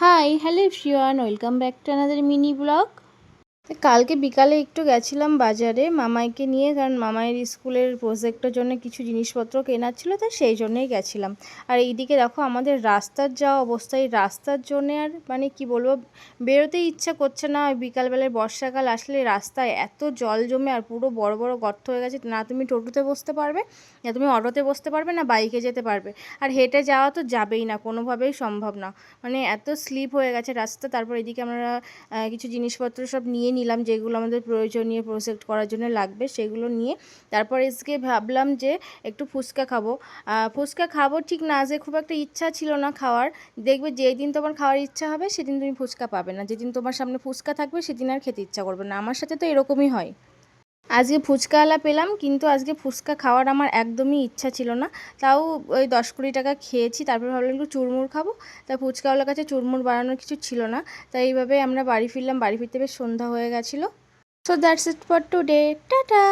High, hello everyone, welcome back to another mini blog. কালকে বিকালে একটু গেছিলাম বাজারে মামাইকে নিয়ে, কারণ মামাইয়ের স্কুলের প্রজেক্টের জন্য কিছু জিনিসপত্র কেনার ছিল, তাই সেই জন্যই গেছিলাম। আর এইদিকে দেখো আমাদের রাস্তার যাওয়া অবস্থা, এই রাস্তার জন্যে আর মানে কি বলবো, বেরোতেই ইচ্ছা করছে না। বিকালবেলায় বর্ষাকাল আসলে রাস্তায় এত জল জমে আর পুরো বড় বড় গর্ত হয়ে গেছে, না তুমি টোটোতে বসতে পারবে, না তুমি অটোতে বসতে পারবে, না বাইকে যেতে পারবে। আর হেঁটে যাওয়া তো যাবেই না, কোনোভাবেই সম্ভব না। মানে এত স্লিপ হয়ে গেছে রাস্তা। তারপর এদিকে আমরা কিছু জিনিসপত্র সব নিয়ে নিলাম, যেগুলো আমাদের প্রয়োজনীয় প্রজেক্ট করার জন্য লাগবে, সেগুলো নিয়ে তারপর এসে ভাবলাম যে একটু ফুচকা খাবো। ফুচকা খাবো ঠিক না, যে খুব একটা ইচ্ছা ছিল না খাওয়ার। দেখবে যেই দিন তোমার খাওয়ার ইচ্ছা হবে সেদিন তুমি ফুচকা পাবে না, যেদিন তোমার সামনে ফুচকা থাকবে সেদিন আর খেতে ইচ্ছা করবে না। আমার সাথে তো এরকমই হয়। আজকে ফুচকাওয়ালা পেলাম, কিন্তু আজকে ফুচকা খাওয়ার আমার একদমই ইচ্ছা ছিল না। তাও ওই 10-20 টাকা খেয়েছি। তারপর ভাবলাম একটু চুরমুর খাবো। তাই ফুচকাওয়ালার কাছে চুরমুর বানানোর কিছু ছিল না, তাই এইভাবে আমরা বাড়ি ফিরলাম। বাড়ি ফিরতে বেশ সন্ধ্যা হয়ে গেছিলো। So that's it for today, tata.